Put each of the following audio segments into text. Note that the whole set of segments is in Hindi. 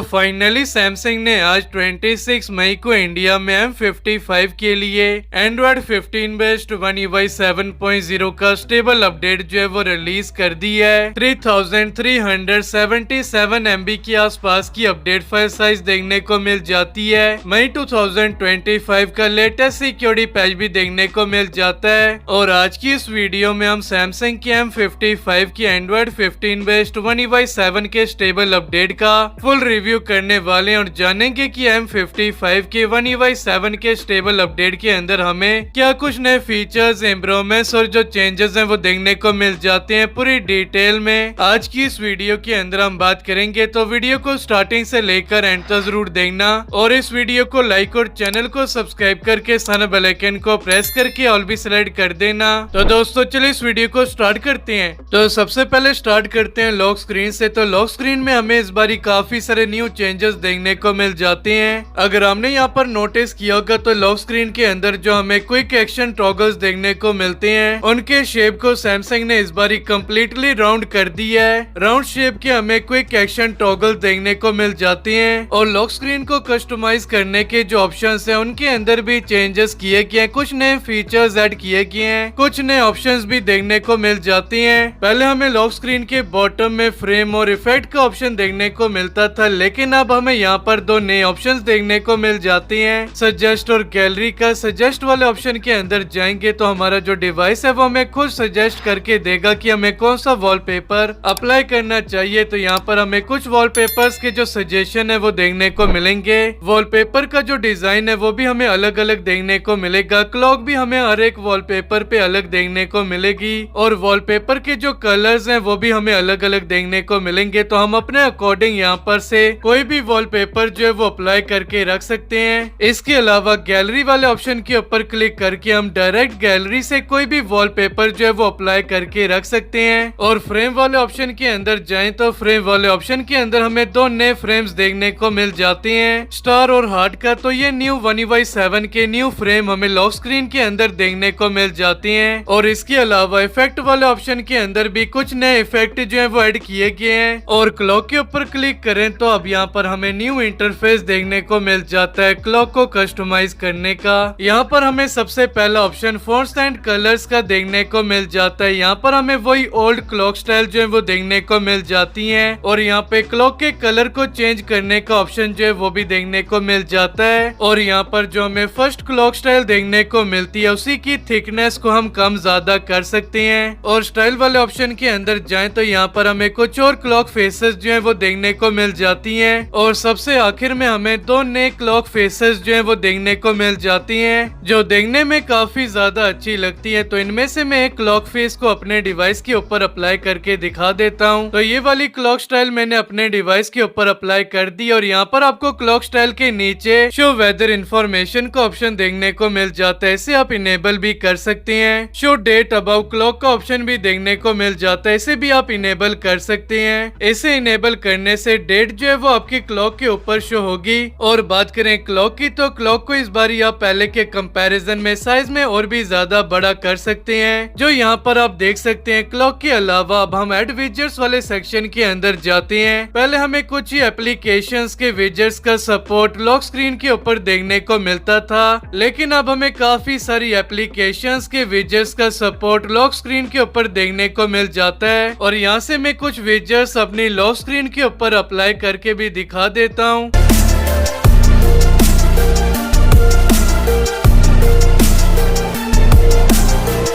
फाइनली सैमसंग ने आज 26 मई को इंडिया में M55 के लिए एंड्रॉइड 15 बेस्ड One UI 7.0 का स्टेबल अपडेट जो है वो रिलीज कर दी है। 3377 MB के आसपास की अपडेट फाइल साइज देखने को मिल जाती है। मई 2025 का लेटेस्ट सिक्योरिटी पैच भी देखने को मिल जाता है। और आज की इस वीडियो में हम सैमसंग की M55 की एंड्रॉइड 15 बेस्ड One UI 7 के स्टेबल अपडेट का फुल रिव्यू करने वाले और जानेंगे कि M55 के One UI 7 के स्टेबल अपडेट के अंदर हमें क्या कुछ नए फीचर्स, इम्प्रूवमेंट्स और जो चेंजेस हैं वो देखने को मिल जाते हैं। पूरी डिटेल में आज की इस वीडियो के अंदर हम बात करेंगे, तो वीडियो को स्टार्टिंग से लेकर एंड तक जरूर देखना और इस वीडियो को लाइक और चैनल को सब्सक्राइब करके सारे बेल आइकन को प्रेस करके ऑल भी सिलेक्ट कर देना। तो दोस्तों चलिए इस वीडियो को स्टार्ट करते हैं। तो सबसे पहले स्टार्ट करते हैं लॉक स्क्रीन से। तो लॉक स्क्रीन में हमें इस बारी काफी सारे न्यू चेंजेस देखने को मिल जाते हैं। अगर हमने यहाँ पर नोटिस किया होगा तो लॉक स्क्रीन के अंदर जो हमें क्विक एक्शन टॉगल्स देखने को मिलते हैं, उनके शेप को सैमसंग ने इस बारी कम्प्लीटली राउंड कर दिया है। राउंड शेप के हमें क्विक एक्शन टॉगल देखने को मिल जाते हैं और लॉक स्क्रीन को कस्टमाइज करने के जो ऑप्शंस हैं उनके अंदर भी चेंजेस किए गए हैं। कुछ नए फीचर्स ऐड किए गए हैं, कुछ नए ऑप्शंस भी देखने को मिल जाते हैं। पहले हमें लॉक स्क्रीन के बॉटम में फ्रेम और इफेक्ट का ऑप्शन देखने को मिलता था, लेकिन अब हमें यहाँ पर दो नए ऑप्शंस देखने को मिल जाते हैं, सजेस्ट और गैलरी का। सजेस्ट वाले ऑप्शन के अंदर जाएंगे तो हमारा जो डिवाइस है वो हमें खुद सजेस्ट करके देगा कि हमें कौन सा वॉलपेपर अप्लाई करना चाहिए। तो यहाँ पर हमें कुछ वॉलपेपर्स के जो सजेशन है वो देखने को मिलेंगे। वॉलपेपर का जो डिजाइन है वो भी हमें अलग अलग देखने को मिलेगा। क्लॉक भी हमें हर एक वॉलपेपर पे अलग देखने को मिलेगी और वॉलपेपर के जो कलर्स हैं वो भी हमें अलग अलग देखने को मिलेंगे। तो हम अपने अकॉर्डिंग यहाँ पर से कोई भी वॉलपेपर जो है वो अप्लाई करके रख सकते हैं। इसके अलावा गैलरी वाले ऑप्शन के ऊपर क्लिक करके हम डायरेक्ट गैलरी से कोई भी वॉलपेपर जो है वो अप्लाई करके रख सकते हैं। और फ्रेम वाले ऑप्शन के अंदर जाएं तो फ्रेम वाले ऑप्शन के अंदर हमें दो नए फ्रेम्स देखने को मिल जाते हैं, स्टार और हार्ट का। तो ये न्यू One UI 7 के न्यू फ्रेम हमें लॉक स्क्रीन के अंदर देखने को मिल जाते हैं। और इसके अलावा इफेक्ट वाले ऑप्शन के अंदर भी कुछ नए इफेक्ट जो है वो ऐड किए गए हैं। और क्लॉक के ऊपर क्लिक करें तो अब यहाँ पर हमें न्यू इंटरफेस देखने को मिल जाता है क्लॉक को कस्टमाइज करने का। यहाँ पर हमें सबसे पहला ऑप्शन फॉन्ट्स एंड कलर्स का देखने को मिल जाता है। यहाँ पर हमें वही ओल्ड क्लॉक स्टाइल जो है वो देखने को मिल जाती है और यहाँ पे क्लॉक के कलर को चेंज करने का ऑप्शन जो है वो भी देखने को मिल जाता है। और यहाँ पर जो हमें फर्स्ट क्लॉक स्टाइल देखने को मिलती है उसी की थिकनेस को हम कम ज्यादा कर सकते हैं। और स्टाइल वाले ऑप्शन के अंदर जाएं तो यहाँ पर हमें कुछ और क्लॉक फेसेस जो है वो देखने को मिल जाती हैं। और सबसे आखिर में हमें दो नए क्लॉक फेसेस जो है वो देखने को मिल जाती हैं, जो देखने में काफी ज्यादा अच्छी लगती है। तो इनमें से मैं एक क्लॉक फेस को अपने डिवाइस के ऊपर अप्लाई करके दिखा देता हूँ। तो ये वाली क्लॉक स्टाइल मैंने अपने डिवाइस के ऊपर अप्लाई कर दी और यहाँ पर आपको क्लॉक स्टाइल के नीचे शो वेदर इंफॉर्मेशन का ऑप्शन देखने को मिल जाता है। इसे आप इनेबल भी कर सकते हैं। शो डेट अबाउ क्लॉक का ऑप्शन भी देखने को मिल जाता है, इसे भी आप इनेबल कर सकते हैं। इसे इनेबल करने से डेट जो है वो आपकी क्लॉक के ऊपर शो होगी। और बात करें क्लॉक की तो क्लॉक को इस बार आप पहले के कंपैरिजन में साइज में और भी ज्यादा बड़ा कर सकते हैं, जो यहाँ पर आप देख सकते हैं। क्लॉक के अलावा अब हम एड विजेट्स वाले सेक्शन के अंदर जाते हैं। पहले हमें कुछ ही एप्लीकेशंस के विजेट्स का सपोर्ट लॉक स्क्रीन के ऊपर देखने को मिलता था, लेकिन अब हमें काफी सारी एप्लीकेशंस के विजेट्स का सपोर्ट लॉक स्क्रीन के ऊपर देखने को मिल जाता है। और यहाँ से मैं कुछ विजेट्स अपनी लॉक स्क्रीन के ऊपर अप्लाई करके भी दिखा देता हूँ।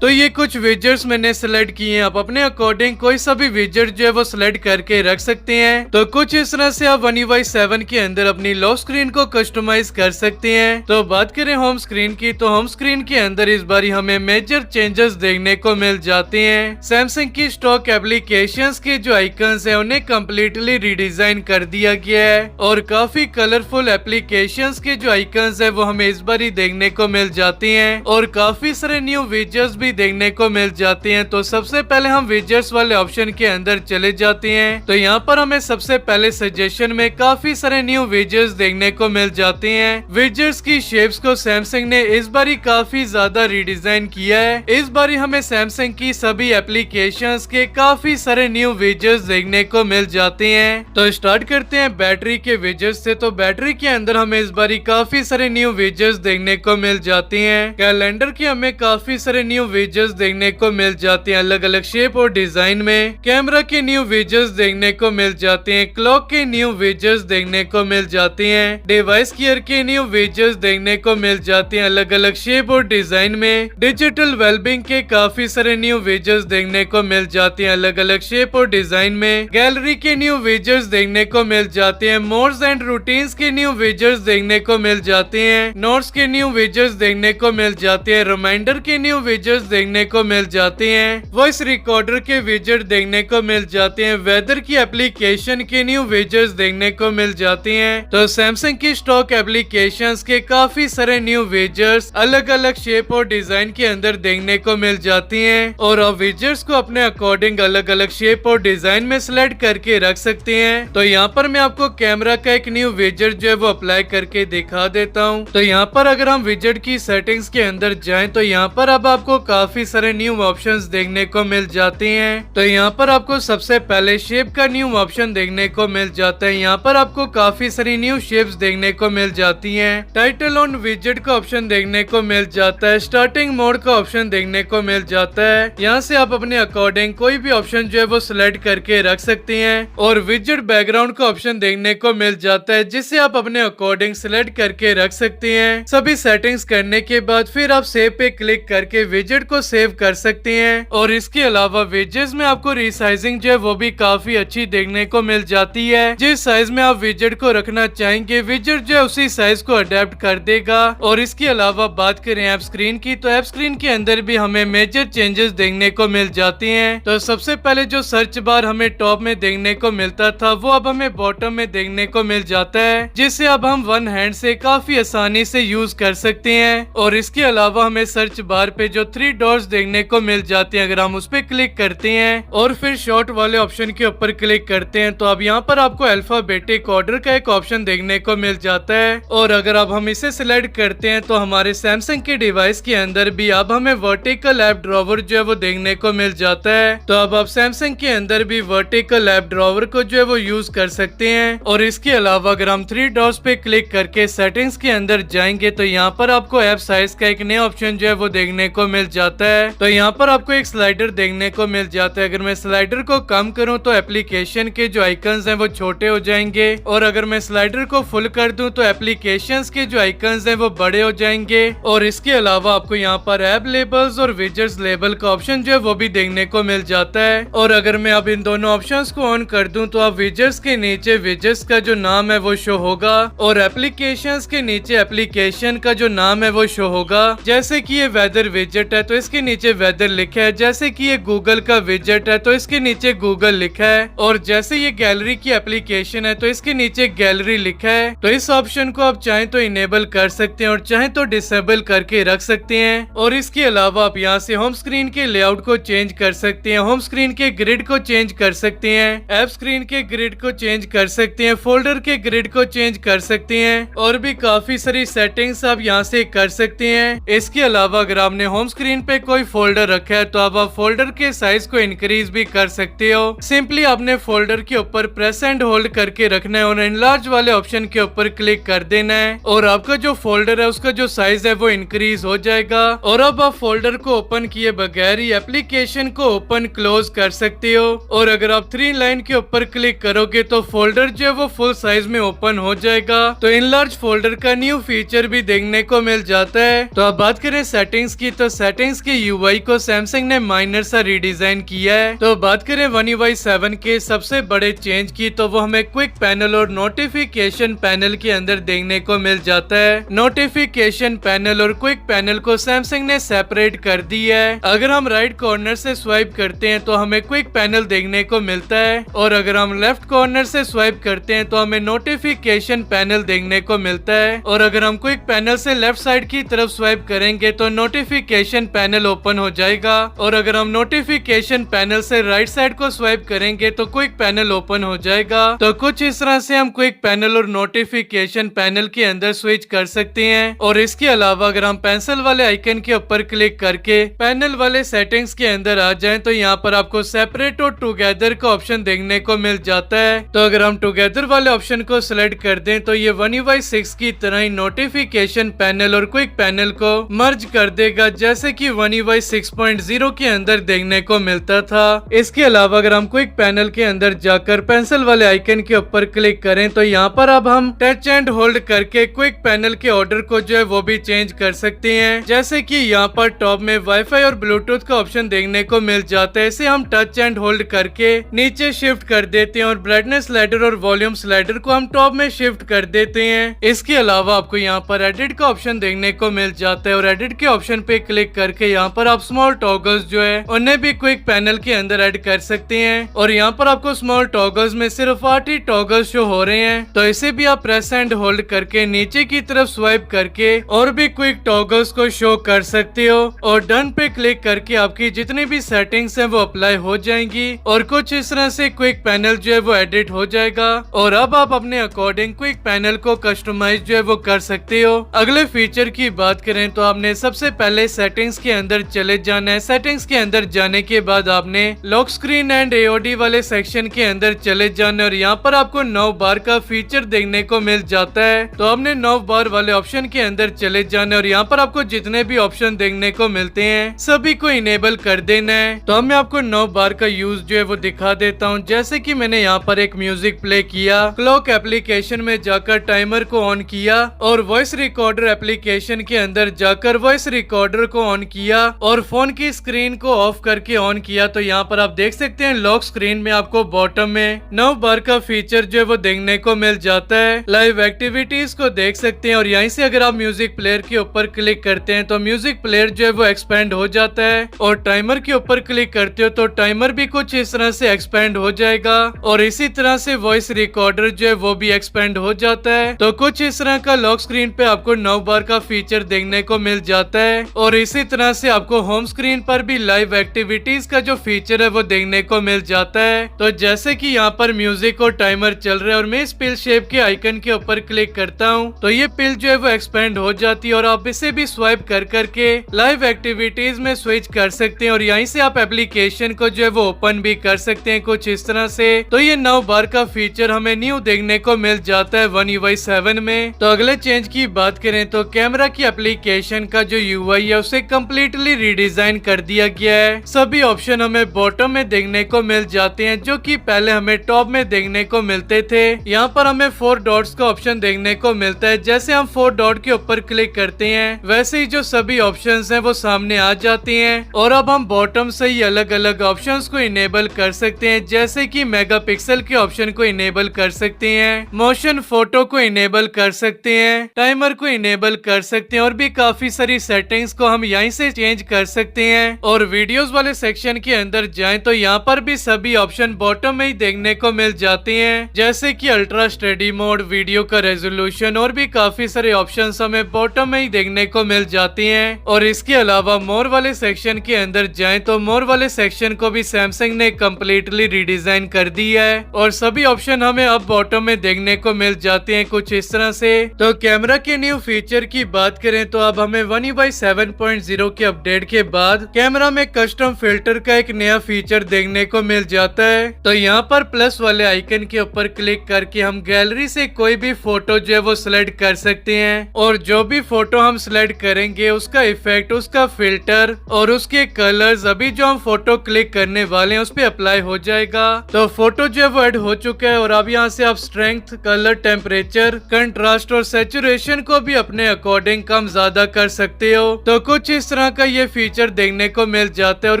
तो ये कुछ विजेट्स मैंने सिलेक्ट किए हैं। आप अपने अकॉर्डिंग कोई सा भी विजेट जो है वो सिलेक्ट करके रख सकते हैं। तो कुछ इस तरह से आप One UI 7 के अंदर अपनी लॉक स्क्रीन को कस्टमाइज कर सकते हैं। तो बात करें होम स्क्रीन की तो होम स्क्रीन के अंदर इस बारी हमें मेजर चेंजेस देखने को मिल जाते हैं। सैमसंग की स्टॉक एप्लीकेशंस के जो आइकन्स है उन्हें कम्प्लीटली रिडिजाइन कर दिया गया है और काफी कलरफुल एप्लीकेशंस के जो आइकन्स है वो हमें इस बारी देखने को मिल जाते हैं। और काफी सारे न्यू विजेट्स भी भी देखने को मिल जाती हैं। तो सबसे पहले हम विजेट्स वाले ऑप्शन के अंदर चले जाते हैं। तो यहाँ पर हमें सबसे पहले सजेशन में काफी सारे न्यू विजेट्स देखने को मिल जाते हैं। विजेट्स की शेप्स को सैमसंग ने इस बारी काफी ज्यादा रिडिजाइन किया है। इस बारी हमें सैमसंग की सभी एप्लीकेशंस के काफी सारे न्यू विजेट्स देखने को मिल जाते हैं। तो स्टार्ट करते हैं बैटरी के विजेट्स से। तो बैटरी के अंदर हमें इस बारी काफी सारे न्यू विजेट्स देखने को मिल जाते हैं। कैलेंडर के हमें काफी सारे न्यू विजेट्स देखने को मिल जाते हैं अलग अलग शेप और डिजाइन में। कैमरा के न्यू विजेट्स देखने को मिल जाते हैं। क्लॉक के न्यू विजेट्स देखने को मिल जाते हैं। डिवाइस गियर के न्यू विजेट्स देखने को मिल जाते हैं अलग अलग शेप और डिजाइन में। डिजिटल वेलबिंग के काफी सारे न्यू विजेट्स देखने को मिल जाते हैं अलग अलग शेप और डिजाइन में। गैलरी के न्यू विजेट्स देखने को मिल जाते हैं। मोड्स एंड रूटीन्स के न्यू विजेट्स देखने को मिल जाते हैं। नोट्स के न्यू विजेट्स देखने को मिल जाते हैं। रिमाइंडर के न्यू विजेट्स देखने को मिल जाते हैं। वॉइस रिकॉर्डर के विजेट देखने को मिल जाते हैं। वेदर की एप्लीकेशन के न्यू विजेट्स देखने को मिल जाते हैं। तो सैमसंग की स्टॉक एप्लीकेशंस के काफी सारे न्यू विजेट्स अलग अलग शेप और डिजाइन के अंदर देखने को मिल जाती हैं और आप विजेट्स को अपने अकॉर्डिंग अलग अलग शेप और डिजाइन में सिलेक्ट करके रख सकते हैं। तो यहाँ पर मैं आपको कैमरा का एक न्यू विजेट जो है वो अप्लाई करके दिखा देता हूँ। तो यहाँ पर अगर हम विजेट की सेटिंग्स के अंदर जाएं तो यहाँ पर अब आपको काफी सारे न्यू ऑप्शंस देखने को मिल जाते हैं। तो यहाँ पर आपको सबसे पहले शेप का न्यू ऑप्शन देखने को मिल जाता है। यहाँ पर आपको काफी सारी न्यू शेप्स देखने को मिल जाती हैं। टाइटल ऑन विजेट का ऑप्शन देखने को मिल जाता है। स्टार्टिंग मोड का ऑप्शन देखने को मिल जाता है। यहाँ से आप अपने अकॉर्डिंग कोई भी ऑप्शन जो है वो सिलेक्ट करके रख सकते हैं और विजेट बैकग्राउंड का ऑप्शन देखने को मिल जाता है जिसे आप अपने अकॉर्डिंग सिलेक्ट करके रख सकते हैं। सभी सेटिंग्स करने के बाद फिर आप सेव पे क्लिक करके विजेट को सेव कर सकते हैं और इसके अलावा विजेट्स में आपको रिसाइजिंग जो है वो भी काफी अच्छी देखने को मिल जाती है। जिस साइज में आप विजेट को रखना चाहेंगे विजेट जो है उसी साइज को अडेप्ट कर देगा। और इसके अलावा बात करें ऐप स्क्रीन की तो ऐप स्क्रीन के अंदर भी हमें मेजर चेंजेस देखने को मिल जाती हैं। तो सबसे पहले जो सर्च बार हमें टॉप में देखने को मिलता था वो अब हमें बॉटम में देखने को मिल जाता है जिसे अब हम वन हैंड से काफी आसानी से यूज कर सकते हैं। और इसके अलावा हमें सर्च बार पे जो 3 डॉट्स देखने को मिल जाते हैं अगर हम उस पर क्लिक करते हैं और फिर शॉर्ट वाले ऑप्शन के ऊपर क्लिक करते हैं तो अब यहाँ पर आपको अल्फाबेटिक ऑर्डर का एक ऑप्शन देखने को मिल जाता है। और अगर अब हम इसे सिलेक्ट करते हैं तो हमारे सैमसंग के डिवाइस के अंदर भी अब हमें वर्टिकल ऐप ड्रॉवर जो है वो देखने को मिल जाता है। तो अब आप सैमसंग के अंदर भी वर्टिकल ऐप ड्रॉवर को जो है वो यूज कर सकते हैं। और इसके अलावा अगर हम 3 डॉट्स पे क्लिक करके सेटिंग्स के अंदर जाएंगे तो यहाँ पर आपको ऐप साइज का एक नया ऑप्शन जो है वो देखने को मिल जाता है। तो यहाँ पर आपको एक स्लाइडर देखने को मिल जाता है। अगर मैं स्लाइडर को कम करूँ तो एप्लीकेशन के जो आइकन्स हैं वो छोटे हो जाएंगे और अगर मैं स्लाइडर को फुल कर दूं तो एप्लीकेशंस के जो आइकन्स हैं वो बड़े हो जाएंगे। और इसके अलावा आपको यहाँ पर ऐप लेबल्स और विजेट्स लेबल का ऑप्शन जो है वो भी देखने को मिल जाता है। और अगर मैं अब इन दोनों ऑप्शंस को ऑन कर दूं तो आप विजेट्स के नीचे विजेट्स का जो नाम है वो शो होगा और एप्लीकेशंस के नीचे एप्लीकेशन का जो नाम है वो शो होगा। जैसे कि ये वेदर विजेट है तो इसके नीचे वेदर लिखा है। जैसे कि ये गूगल का विजेट है तो इसके नीचे गूगल लिखा है। और जैसे ये गैलरी की एप्लीकेशन है तो इसके नीचे गैलरी लिखा है। तो इस ऑप्शन को आप चाहें तो इनेबल कर सकते हैं और चाहें तो डिसेबल करके रख सकते हैं। और इसके अलावा आप यहाँ से होम स्क्रीन के लेआउट को चेंज कर सकते हैं। होम स्क्रीन के ग्रिड को चेंज कर सकते हैं। ऐप स्क्रीन के ग्रिड को चेंज कर सकते हैं। फोल्डर के ग्रिड को चेंज कर सकते हैं और भी काफी सारी सेटिंग्स आप यहाँ से कर सकते हैं। इसके अलावा अगर आपने होम स्क्रीन पे कोई फोल्डर रखा है तो अब आप फोल्डर के साइज को इंक्रीज भी कर सकते हो। सिंपली आपने फोल्डर के ऊपर प्रेस एंड होल्ड करके रखना है और एनलार्ज वाले ऑप्शन के ऊपर क्लिक कर देना है और आपका जो फोल्डर है उसका जो साइज है वो इंक्रीज हो जाएगा। और अब आप फोल्डर को ओपन किए बगैर ही एप्लीकेशन को ओपन क्लोज कर सकते हो। और अगर आप 3 लाइन के ऊपर क्लिक करोगे तो फोल्डर जो है वो फुल साइज में ओपन हो जाएगा। तो इनलार्ज फोल्डर का न्यू फीचर भी देखने को मिल जाता है। तो अब बात करें सेटिंग्स की तो सेटिंग्स के यूआई को सैमसंग ने माइनर सा रिडिजाइन किया है। तो बात करें One UI 7 के सबसे बड़े चेंज की तो वो हमें क्विक पैनल और नोटिफिकेशन पैनल के अंदर देखने को मिल जाता है। नोटिफिकेशन पैनल और क्विक पैनल को सैमसंग ने सेपरेट कर दिया है। अगर हम राइट कॉर्नर से स्वाइप करते हैं तो हमें क्विक पैनल देखने को मिलता है और अगर हम लेफ्ट कॉर्नर से स्वाइप करते हैं तो हमें नोटिफिकेशन पैनल देखने को मिलता है। और अगर हम क्विक पैनल से लेफ्ट साइड की तरफ स्वाइप करेंगे तो नोटिफिकेशन पैनल ओपन हो जाएगा। और अगर हम नोटिफिकेशन पैनल से राइट साइड को स्वाइप करेंगे तो क्विक पैनल ओपन हो जाएगा। तो कुछ इस तरह से हम क्विक पैनल और नोटिफिकेशन पैनल के अंदर स्विच कर सकते हैं। और इसके अलावा अगर हम पेंसिल वाले आइकन के ऊपर क्लिक करके पैनल वाले सेटिंग्स के अंदर आ जाएं तो यहाँ पर आपको सेपरेट और टुगेदर का ऑप्शन देखने को मिल जाता है। तो अगर हम टुगेदर वाले ऑप्शन को सिलेक्ट कर दें तो ये 1UI6 की तरह ही नोटिफिकेशन पैनल और क्विक पैनल को मर्ज कर देगा, जैसे कि 1UI6.0 के अंदर देखने को मिलता था। इसके अलावा अगर हम क्विक पैनल के अंदर जाकर पेंसिल वाले आइकन के ऊपर क्लिक करें तो यहाँ पर अब हम टच एंड होल्ड करके क्विक पैनल के ऑर्डर को जो है वो भी चेंज कर सकते हैं। जैसे कि यहाँ पर टॉप में वाईफाई और ब्लूटूथ का ऑप्शन देखने को मिल जाता है। इसे हम टच एंड होल्ड करके नीचे शिफ्ट कर देते हैं और ब्राइटनेस स्लाइडर और वॉल्यूम स्लाइडर को हम टॉप में शिफ्ट कर देते हैं। इसके अलावा आपको यहाँ पर एडिट का ऑप्शन देखने को मिल जाता है और एडिट के ऑप्शन पे क्लिक करके यहाँ पर आप स्मॉल टॉगल्स जो है उन्हें भी क्विक पैनल के अंदर ऐड कर सकते हैं। और यहाँ पर आपको स्मॉल टॉगल्स में सिर्फ 8 ही टॉगल्स शो हो रहे हैं, तो इसे भी आप प्रेस एंड होल्ड करके नीचे की तरफ स्वाइप करके और भी क्विक टॉगल्स को शो कर सकते हो। और डन पे क्लिक करके आपकी जितनी भी सेटिंग्स हैं वो अप्लाई हो जाएंगी और कुछ इस तरह से क्विक पैनल जो है वो एडिट हो जाएगा। और अब आप अपने अकॉर्डिंग क्विक पैनल को कस्टमाइज जो है वो कर सकते हो। अगले फीचर की बात करें तो आपने सबसे पहले सेटिंग्स के अंदर चले जाना है। सेटिंग्स के अंदर जाने के बाद आपने लॉक स्क्रीन एंड AOD वाले सेक्शन के अंदर चले जाना और यहाँ पर आपको 9 बार का फीचर देखने को मिल जाता है। तो आपने 9 बार वाले ऑप्शन के अंदर चले जाना और यहाँ पर आपको जितने भी ऑप्शन देखने को मिलते हैं सभी को इनेबल कर देना है। तो अब मैं आपको 9 बार का यूज जो है वो दिखा देता हूँ। जैसे कि मैंने यहाँ पर एक म्यूजिक प्ले किया, क्लॉक एप्लीकेशन में जाकर टाइमर को ऑन किया और वॉइस रिकॉर्डर एप्लीकेशन के अंदर जाकर वॉइस रिकॉर्डर को ऑन किया और फोन की स्क्रीन को ऑफ करके ऑन किया। तो यहाँ पर आप देख सकते हैं लॉक स्क्रीन में आपको बॉटम में 9 बार का फीचर जो है वो देखने को मिल जाता है। लाइव एक्टिविटीज को देख सकते हैं और यहीं से अगर आप म्यूजिक प्लेयर के ऊपर क्लिक करते हैं तो म्यूजिक प्लेयर जो है वो एक्सपेंड हो जाता है। और टाइमर के ऊपर क्लिक करते हो तो टाइमर भी कुछ इस तरह से एक्सपेंड हो जाएगा और इसी तरह से वॉइस रिकॉर्डर जो है वो भी एक्सपेंड हो जाता है। तो कुछ इस तरह का लॉक स्क्रीन पे आपको 9 बार का फीचर देखने को मिल जाता है। और इसी तरह से आपको होम स्क्रीन पर भी लाइव एक्टिविटीज का जो फीचर है वो देखने को मिल जाता है। तो जैसे कि यहाँ पर म्यूजिक और टाइमर चल रहा है और मैं इस पिल शेप के आइकन के ऊपर क्लिक करता हूँ तो ये पिल जो है वो एक्सपेंड हो जाती है और आप इसे भी स्वाइप कर करके लाइव एक्टिविटीज में स्विच कर सकते हैं और यहीं से आप एप्लीकेशन को जो है वो ओपन भी कर सकते हैं कुछ इस तरह से। तो ये 9 बार का फीचर हमें न्यू देखने को मिल जाता है 1UI7 में। तो अगले चेंज की बात करें तो कैमरा की एप्लीकेशन का जो UI है उसे कम्प्लीटली रीडिजाइन कर दिया गया है। सभी ऑप्शन हमें बॉटम में देखने को मिल जाते हैं जो कि पहले हमें टॉप में देखने को मिलते थे। यहाँ पर हमें 4 डॉट्स का ऑप्शन देखने को मिलता है। जैसे हम 4 डॉट के ऊपर क्लिक करते हैं वैसे ही जो सभी ऑप्शंस हैं वो सामने आ जाते हैं और अब हम बॉटम से ही अलग अलग ऑप्शंस को इनेबल कर सकते हैं। जैसे कि मेगापिक्सल के ऑप्शन को इनेबल कर सकते हैं, मोशन फोटो को इनेबल कर सकते हैं, टाइमर को इनेबल कर सकते हैं और भी काफी सारी सेटिंग्स को हम यहीं से चेंज कर सकते हैं। और वीडियोस वाले सेक्शन के अंदर जाएं तो यहाँ पर भी सभी ऑप्शन बॉटम में ही देखने को मिल जाते हैं। जैसे कि अल्ट्रा स्टडी मोड, वीडियो का रेजोल्यूशन और भी काफी सारे ऑप्शंस हमें बॉटम में ही देखने को मिल जाते हैं। और इसके अलावा मोर वाले सेक्शन के अंदर जाएं तो मोर वाले सेक्शन को भी सैमसंग ने कम्प्लीटली रिडिजाइन कर दिया है और सभी ऑप्शन हमें अब बॉटम में देखने को मिल जाते हैं कुछ इस तरह से। तो कैमरा के न्यू फीचर की बात करें तो अब हमें 1UI7.0 के अपडेट के बाद कैमरा में कस्टम फिल्टर का एक नया फीचर देखने को मिल जाता है। तो यहाँ पर प्लस वाले आइकन के ऊपर क्लिक करके हम गैलरी से कोई भी फोटो जो है वो सिलेक्ट कर सकते हैं और जो भी फोटो हम सिलेक्ट करेंगे उसका इफेक्ट, उसका फिल्टर और उसके कलर्स अभी जो हम फोटो क्लिक करने वाले हैं उस पे अप्लाई हो जाएगा। तो फोटो जो है वो ऐड हो चुका है और अब यहाँ से आप स्ट्रेंथ, कलर, टेम्परेचर, कंट्रास्ट और सैचुरेशन को भी अपने अकॉर्डिंग कम ज्यादा कर सकते हो। तो कुछ इस तरह का ये फीचर देखने को मिल जाता है और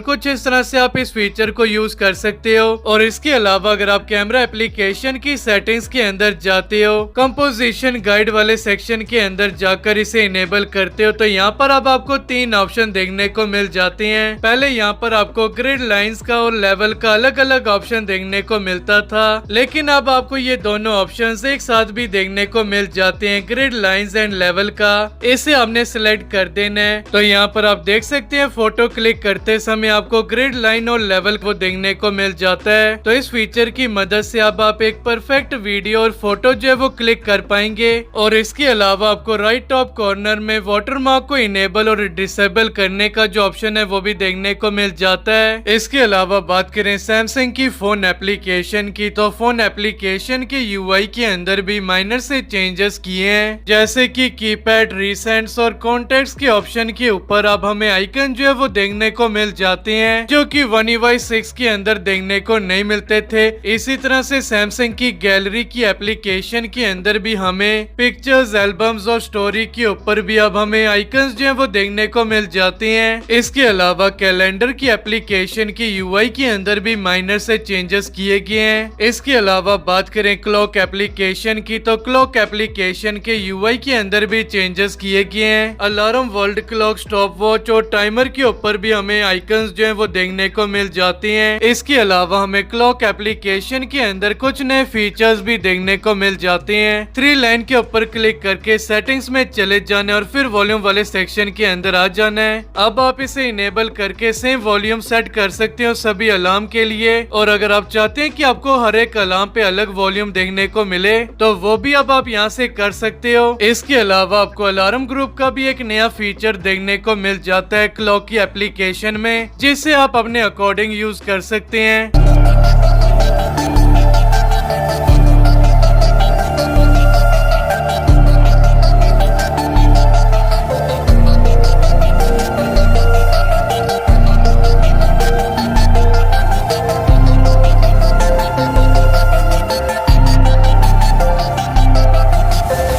कुछ इस तरह से आप इस फीचर को यूज कर सकते हो। और इसके अलावा अगर आप कैमरा एप्लीकेशन की सेटिंग्स के अंदर जाते हो, कंपोजिशन गाइड वाले सेक्शन के अंदर जाकर इसे इनेबल करते हो तो यहाँ पर अब आपको 3 ऑप्शन देखने को मिल जाते हैं। पहले यहाँ पर आपको ग्रिड लाइंस का और लेवल का अलग अलग ऑप्शन देखने को मिलता था, लेकिन अब आपको ये दोनों ऑप्शंस एक साथ भी देखने को मिल जाते हैं। ग्रिड लाइंस एंड लेवल का इसे आपने सिलेक्ट कर देना है। तो यहाँ पर आप देख सकते हैं फोटो क्लिक करते समय आपको ग्रिड लाइन और लेवल को देखने को मिल जाता है। तो इस फीचर की मदद से अब आप एक परफेक्ट वीडियो और फोटो जो है वो क्लिक कर पाएंगे। और इसके अलावा आपको राइट टॉप कॉर्नर में वाटरमार्क को इनेबल और डिसेबल करने का जो ऑप्शन है वो भी देखने को मिल जाता है। इसके अलावा बात करें सैमसंग की फोन एप्लीकेशन की, तो फोन एप्लीकेशन के यूआई के अंदर भी माइनर से चेंजेस किए हैं, जैसे कि कीपैड, रिसेंट्स और कॉन्टेक्ट्स के ऑप्शन के ऊपर अब हमें आइकन जो है वो देखने को मिल जाते हैं, जो कि One UI 6 के अंदर देखने को नहीं मिलते थे। इसी तरह से सैमसंग की गैलरी की एप्लीकेशन के अंदर भी हमें पिक्चर्स, एल्बम्स और स्टोरी के ऊपर भी अब हमें आइकन्स जो है वो देखने को मिल जाते हैं। इसके अलावा कैलेंडर की एप्लीकेशन की यूआई के अंदर भी माइनर से चेंजेस किए गए हैं। इसके अलावा बात करें क्लॉक एप्लीकेशन की, तो क्लॉक एप्लीकेशन के यूआई के अंदर भी चेंजेस किए गए हैं। Alarm, world clock, stop watch और टाइमर के ऊपर भी हमें आइकन्स जो है वो देखने को मिल जाते हैं। इसके अलावा हमें क्लॉक एप्लीकेशन के अंदर कुछ नए फीचर्स भी देखने को मिल जाते हैं। 3 लाइन के ऊपर क्लिक करके सेटिंग्स में चले जाना और फिर वॉल्यूम वाले सेक्शन के अंदर आ जाना है। अब आप इसे इनेबल करके सेम वॉल्यूम सेट कर सकते हो सभी अलार्म के लिए। और अगर आप चाहते हैं कि आपको हर एक अलार्म पे अलग वॉल्यूम देखने को मिले तो वो भी अब आप यहाँ से कर सकते हो। इसके अलावा आपको अलार्म ग्रुप का भी एक नया फीचर देखने को मिल जाता है क्लॉक की एप्लीकेशन में, जिसे आप अपने अकॉर्डिंग यूज कर सकते हैं।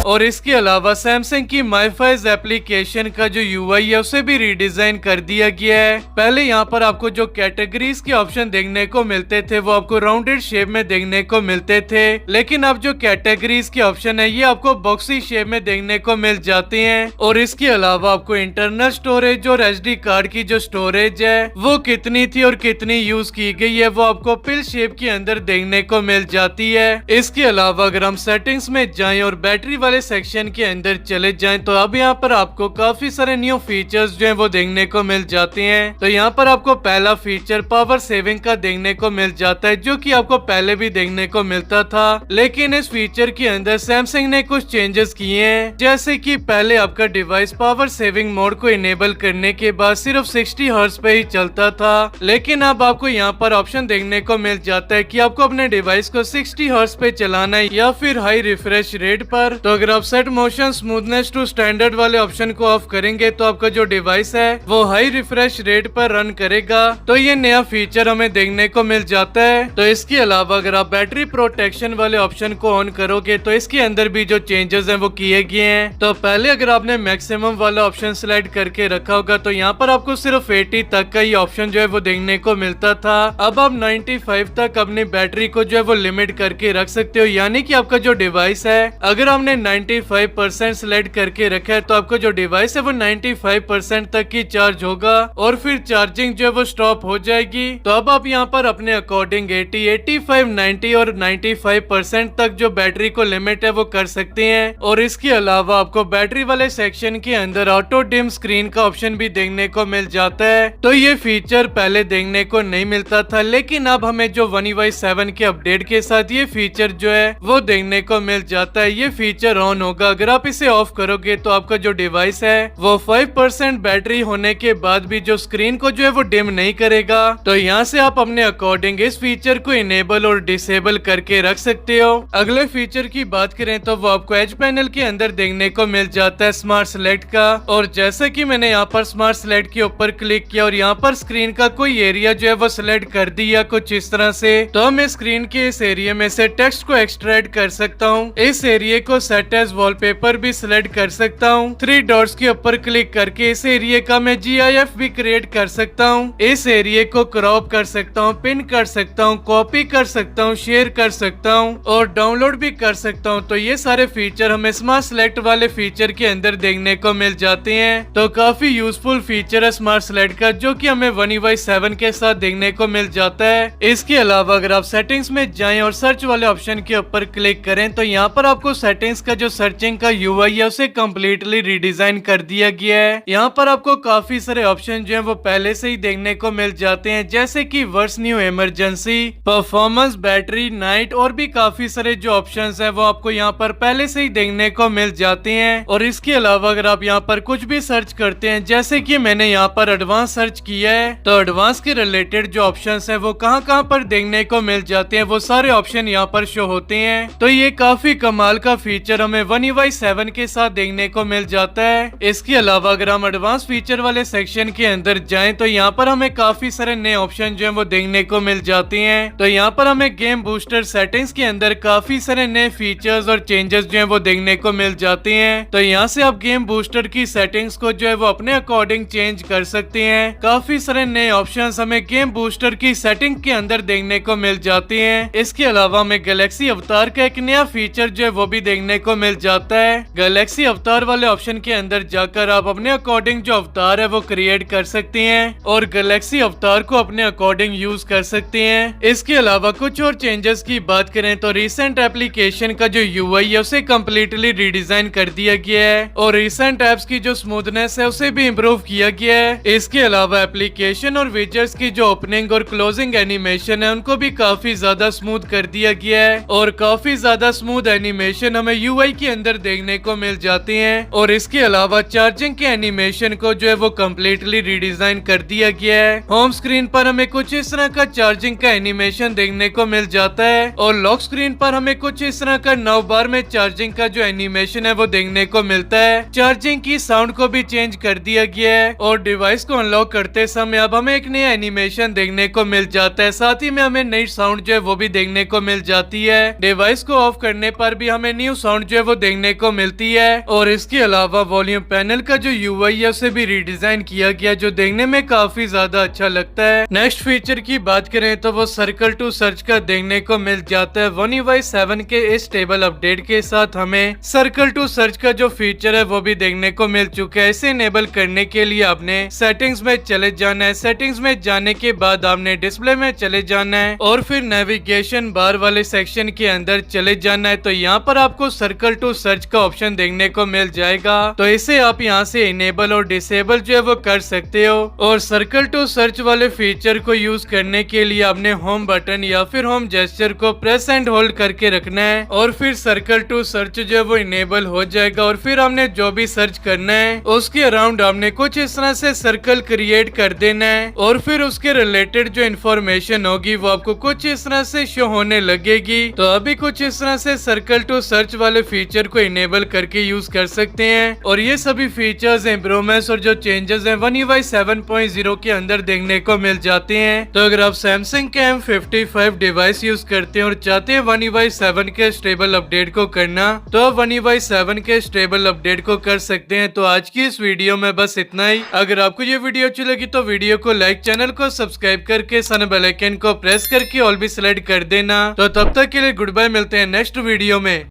और इसके अलावा सैमसंग की माईफाइज एप्लीकेशन का जो यूआई है उसे भी रीडिजाइन कर दिया गया है। पहले यहाँ पर आपको जो कैटेगरीज के ऑप्शन देखने को मिलते थे वो आपको राउंडेड शेप में देखने को मिलते थे, लेकिन अब जो कैटेगरीज के ऑप्शन है ये आपको बॉक्सी शेप में देखने को मिल जाते हैं। और इसके अलावा आपको इंटरनल स्टोरेज और एसडी कार्ड की जो स्टोरेज है वो कितनी थी और कितनी यूज की गई है वो आपको पिल शेप के अंदर देखने को मिल जाती है। इसके अलावा अगर हम सेटिंग्स में जाएं और बैटरी वाले सेक्शन के अंदर चले जाएं तो अब यहाँ पर आपको काफी सारे न्यू फीचर्स जो हैं वो देखने को मिल जाते हैं। तो यहाँ पर आपको पहला फीचर पावर सेविंग का देखने को मिल जाता है, जो कि आपको पहले भी देखने को मिलता था, लेकिन इस फीचर के अंदर सैमसंग ने कुछ चेंजेस किए हैं। जैसे कि पहले आपका डिवाइस पावर सेविंग मोड को इनेबल करने के बाद सिर्फ 60 हर्ट्ज पे ही चलता था, लेकिन अब आपको यहाँ पर ऑप्शन देखने को मिल जाता है कि आपको अपने डिवाइस को 60 हर्ट्ज पे चलाना है या फिर हाई रिफ्रेश रेट पर। तो अगर आप set motion smoothness to standard वाले ऑप्शन को ऑफ करेंगे तो आपका जो डिवाइस है वो हाई रिफ्रेश रेट पर रन करेगा। तो ये नया फीचर हमें देखने को मिल जाता है। तो इसके अलावा अगर आप बैटरी प्रोटेक्शन वाले ऑप्शन को ऑन करोगे तो इसके अंदर भी जो चेंजेस हैं वो किए गए हैं। तो पहले अगर आपने मैक्सिमम वाला ऑप्शन सिलेक्ट करके रखा होगा तो यहाँ पर आपको सिर्फ 80 तक का ही ऑप्शन जो है वो देखने को मिलता था। अब आप 95 तक अपनी बैटरी को जो है वो लिमिट करके रख सकते हो, यानी कि आपका जो डिवाइस है अगर हमने 95% सिलेक्ट करके रखा है तो आपका जो डिवाइस है वो 95% तक ही चार्ज होगा और फिर चार्जिंग जो है वो स्टॉप हो जाएगी। तो अब आप यहाँ पर अपने अकॉर्डिंग 80, 85, 90 और 95% तक जो बैटरी को लिमिट है वो कर सकते हैं। और इसके अलावा आपको बैटरी वाले सेक्शन के अंदर ऑटो डिम स्क्रीन का ऑप्शन भी देखने को मिल जाता है। तो ये फीचर पहले देखने को नहीं मिलता था, लेकिन अब हमें जो One UI 7 के अपडेट के साथ ये फीचर जो है वो देखने को मिल जाता है। ये फीचर ऑन होगा। अगर आप इसे ऑफ करोगे तो आपका जो डिवाइस है वो 5% बैटरी होने के बाद भी जो स्क्रीन को जो है वो डिम नहीं करेगा। तो यहाँ से आप अपने अकॉर्डिंग इस फीचर को इनेबल और डिसेबल करके रख सकते हो। अगले फीचर की बात करें तो वो आपको एज पैनल के अंदर देखने को मिल जाता है स्मार्ट सेलेक्ट का। और जैसे कि मैंने यहाँ पर स्मार्ट सेलेक्ट के ऊपर क्लिक किया और यहाँ पर स्क्रीन का कोई एरिया जो है वो सिलेक्ट कर दिया कुछ इस तरह से, तो मैं स्क्रीन के इस एरिया में से टेक्स्ट को एक्सट्रैक्ट कर सकता हूँ। इस एरिया को सेट एज वॉलपेपर भी सिलेक्ट कर सकता हूँ। 3 डॉट्स के ऊपर क्लिक करके इस एरिया का मैं GIF भी क्रिएट कर सकता हूँ। इस एरिया को क्रॉप कर सकता हूँ, पिन कर सकता हूँ, कॉपी कर सकता हूँ, शेयर कर सकता हूँ और डाउनलोड भी कर सकता हूँ। तो ये सारे फीचर हमें स्मार्ट सेलेक्ट वाले फीचर के अंदर देखने को मिल जाते हैं। तो काफी यूजफुल फीचर है स्मार्ट सेलेक्ट का, जो कि हमें One UI 7 के साथ देखने को मिल जाता है। इसके अलावा अगर आप सेटिंग्स में जाएं और सर्च वाले ऑप्शन के ऊपर क्लिक करें तो यहाँ पर आपको सेटिंग्स का जो जो सर्चिंग का यूआई है उसे कम्प्लीटली रिडिजाइन कर दिया गया है। यहाँ पर आपको काफी सारे ऑप्शन जो है वो पहले से ही देखने को मिल जाते हैं, जैसे कि वर्स new emergency, performance, battery, night और भी काफी सारे जो ऑप्शंस हैं वो आपको यहाँ पर पहले से ही देखने को मिल जाते हैं। और इसके अलावा अगर आप यहाँ पर कुछ भी सर्च करते हैं, जैसे कि मैंने यहाँ पर एडवांस सर्च किया है, तो एडवांस के रिलेटेड जो ऑप्शंस हैं वो कहाँ पर देखने को मिल जाते हैं वो सारे ऑप्शन यहाँ पर शो होते हैं। तो ये काफी कमाल का फीचर हमें One UI 7 के साथ देखने को मिल जाता है। इसके अलावा अगर हम एडवांस फीचर वाले सेक्शन के अंदर जाएं तो यहाँ पर हमें काफी सारे नए ऑप्शन जो है वो देखने को मिल जाते हैं। तो यहाँ पर हमें गेम बूस्टर सेटिंग्स के अंदर काफी सारे नए फीचर्स और चेंजेस जो है वो देखने को मिल जाते हैं। तो यहाँ से आप गेम बूस्टर की सेटिंग्स को जो है वो अपने अकॉर्डिंग चेंज कर सकते हैं। काफी सारे नए ऑप्शंस हमें गेम बूस्टर की सेटिंग के अंदर देखने को मिल जाते हैं। इसके अलावा हमें गैलेक्सी अवतार का एक नया फीचर जो है वो भी देखने को मिल जाता है। गैलेक्सी अवतार वाले ऑप्शन के अंदर जाकर आप अपने अकॉर्डिंग जो अवतार है वो क्रिएट कर सकते हैं और गैलेक्सी अवतार को अपने अकॉर्डिंग यूज कर सकते हैं। इसके अलावा कुछ और चेंजेस की बात करें तो रिसेंट एप्लीकेशन का जो यूआई है उसे कम्प्लीटली रिडिजाइन कर दिया गया है और रिसेंट एप्स की जो स्मूथनेस है उसे भी इम्प्रूव किया गया है। इसके अलावा एप्लीकेशन और विजेट्स की जो ओपनिंग और क्लोजिंग एनिमेशन है उनको भी काफी ज्यादा स्मूथ कर दिया गया है और काफी ज्यादा स्मूथ एनिमेशन हमें यूआई के अंदर देखने को मिल जाते हैं। और इसके अलावा चार्जिंग के एनिमेशन को जो है वो कम्प्लीटली रिडिजाइन कर दिया गया है। होम स्क्रीन पर हमें कुछ इस तरह का चार्जिंग का एनिमेशन देखने को मिल जाता है और लॉक स्क्रीन पर हमें कुछ इस तरह का 9 बार में चार्जिंग का जो एनिमेशन है वो देखने को मिलता है। चार्जिंग की साउंड को भी चेंज कर दिया गया है और डिवाइस को अनलॉक करते समय अब हमें एक नया एनिमेशन देखने को मिल जाता है। साथ ही में हमें नई साउंड जो है वो भी देखने को मिल जाती है। डिवाइस को ऑफ करने पर भी हमें न्यू साउंड जो है वो देखने को मिलती है। और इसके अलावा वॉल्यूम पैनल का जो यूआई है उसे भी रिडिजाइन किया गया जो देखने में काफी ज्यादा अच्छा लगता है। नेक्स्ट फीचर की बात करें तो वो सर्कल टू सर्च का देखने को मिल जाता है। One UI 7 के इस टेबल अपडेट के साथ हमें सर्कल टू सर्च का जो फीचर है वो भी देखने को मिल चुका है। इसे इनेबल करने के लिए आपने सेटिंग्स में चले जाना है। सेटिंग्स में जाने के बाद आपने डिस्प्ले में चले जाना है और फिर नेविगेशन बार वाले सेक्शन के अंदर चले जाना है। तो यहाँ पर आपको सर्कल टू सर्च का ऑप्शन देखने को मिल जाएगा। तो इसे आप यहाँ से इनेबल और डिसेबल जो है वो कर सकते हो। और सर्कल टू सर्च वाले फीचर को यूज करने के लिए आपने होम बटन या फिर होम जेस्चर को प्रेस एंड होल्ड करके रखना है और फिर सर्कल टू सर्च जो है वो इनेबल हो जाएगा। और फिर हमने जो भी सर्च करना है उसके अराउंड हमने कुछ इस तरह से सर्कल क्रिएट कर देना है और फिर उसके रिलेटेड जो इन्फॉर्मेशन होगी वो आपको कुछ इस तरह से शो होने लगेगी। तो अभी कुछ इस तरह से सर्कल टू सर्च वाले फीचर को इनेबल करके यूज कर सकते हैं। और ये सभी फीचर्स इम्प्रूवमेंट्स और जो चेंजेस हैं One UI 7.0 के अंदर देखने को मिल जाते हैं। तो अगर आप सैमसंग के M55 डिवाइस यूज करते हैं और चाहते हैं One UI 7 के स्टेबल अपडेट को करना, तो आप One UI 7 के स्टेबल अपडेट को कर सकते हैं। तो आज की इस वीडियो में बस इतना ही। अगर आपको ये वीडियो अच्छी लगी तो वीडियो को लाइक, चैनल को सब्सक्राइब करके सन बेल आइकन को प्रेस करके ऑल भी सिलेक्ट कर देना। तो तब तक के लिए गुड बाय, मिलते हैं नेक्स्ट वीडियो में।